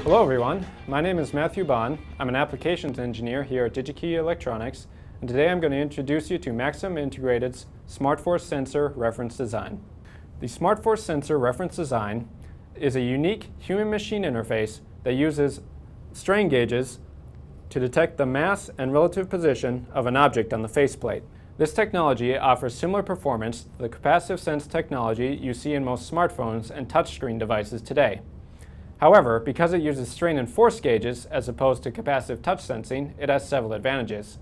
Hello everyone, my name is Matthew Bond. I'm an applications engineer here at DigiKey Electronics, and today I'm going to introduce you to Maxim Integrated's Smart Force Sensor reference design. The Smart Force Sensor reference design is a unique human-machine interface that uses strain gauges to detect the mass and relative position of an object on the faceplate. This technology offers similar performance to the capacitive sense technology you see in most smartphones and touchscreen devices today. However, because it uses strain and force gauges as opposed to capacitive touch sensing, it has several advantages.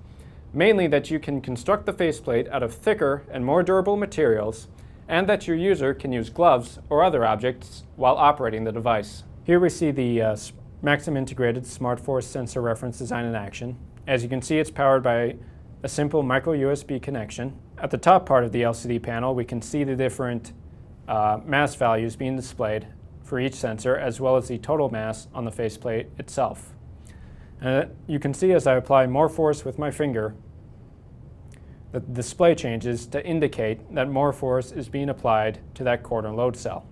Mainly that you can construct the faceplate out of thicker and more durable materials, and that your user can use gloves or other objects while operating the device. Here we see the Maxim Integrated Smart Force Sensor reference design in action. As you can see, it's powered by a simple micro USB connection. At the top part of the LCD panel, we can see the different mass values being displayed for each sensor, as well as the total mass on the faceplate itself. And you can see as I apply more force with my finger, the display changes to indicate that more force is being applied to that corner load cell.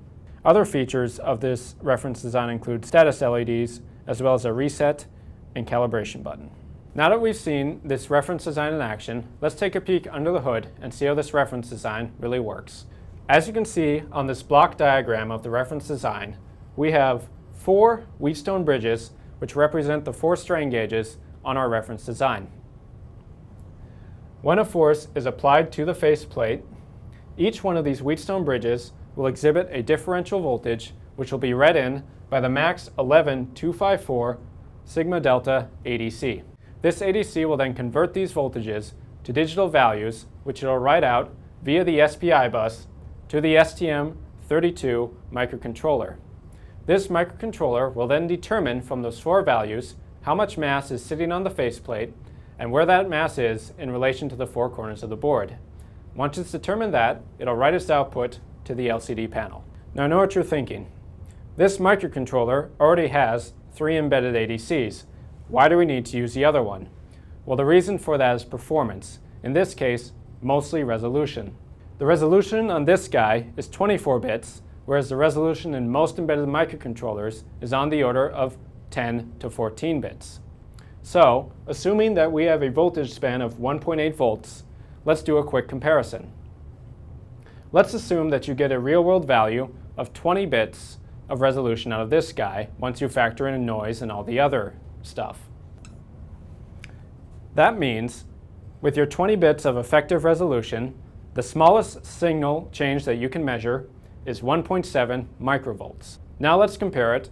Other features of this reference design include status LEDs, as well as a reset and calibration button. Now that we've seen this reference design in action, let's take a peek under the hood and see how this reference design really works. As you can see on this block diagram of the reference design, we have 4 Wheatstone bridges which represent the 4 strain gauges on our reference design. When a force is applied to the faceplate, each one of these Wheatstone bridges will exhibit a differential voltage which will be read in by the MAXREFDES82 sigma delta ADC. This ADC will then convert these voltages to digital values which it will write out via the SPI bus to the STM32 microcontroller. This microcontroller will then determine from those 4 values how much mass is sitting on the faceplate and where that mass is in relation to the 4 corners of the board. Once it's determined that, it'll write its output to the LCD panel. Now I know what you're thinking. This microcontroller already has 3 embedded ADCs. Why do we need to use the other one? Well, the reason for that is performance. In this case, mostly resolution. The resolution on this guy is 24 bits, whereas the resolution in most embedded microcontrollers is on the order of 10 to 14 bits. So, assuming that we have a voltage span of 1.8 volts, let's do a quick comparison. Let's assume that you get a real-world value of 20 bits of resolution out of this guy once you factor in noise and all the other stuff. That means, with your 20 bits of effective resolution, the smallest signal change that you can measure is 1.7 microvolts. Now let's compare it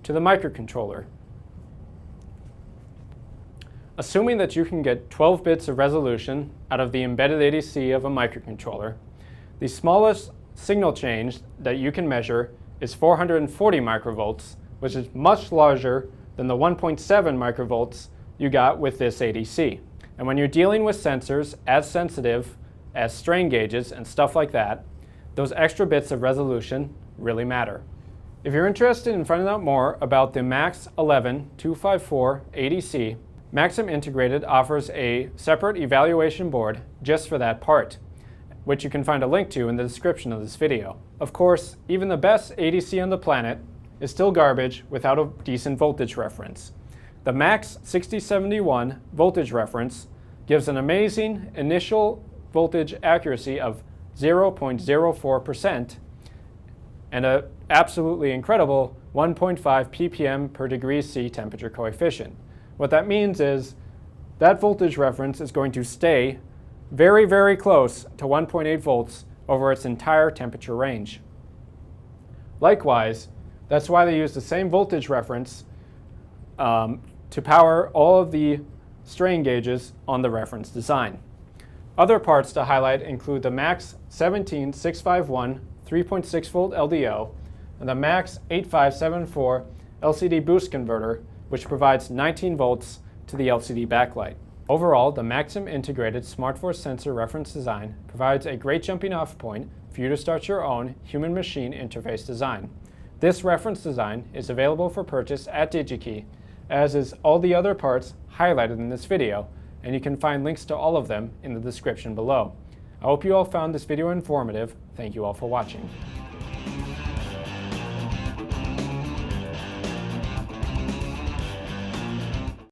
to the microcontroller. Assuming that you can get 12 bits of resolution out of the embedded ADC of a microcontroller, the smallest signal change that you can measure is 440 microvolts, which is much larger than the 1.7 microvolts you got with this ADC. And when you're dealing with sensors as sensitive as strain gauges and stuff like that, those extra bits of resolution really matter. If you're interested in finding out more about the MAX11254 ADC, Maxim Integrated offers a separate evaluation board just for that part, which you can find a link to in the description of this video. Of course, even the best ADC on the planet is still garbage without a decent voltage reference. The MAX6071 voltage reference gives an amazing initial voltage accuracy of 0.04% and an absolutely incredible 1.5 ppm per degree C temperature coefficient. What that means is that voltage reference is going to stay very, very close to 1.8 volts over its entire temperature range. Likewise, that's why they use the same voltage reference to power all of the strain gauges on the reference design. Other parts to highlight include the MAX17651 3.6 volt LDO and the MAX8574 LCD boost converter, which provides 19 volts to the LCD backlight. Overall, the Maxim Integrated Smart Force Sensor reference design provides a great jumping off point for you to start your own human-machine interface design. This reference design is available for purchase at DigiKey, as is all the other parts highlighted in this video, and you can find links to all of them in the description below. I hope you all found this video informative. Thank you all for watching.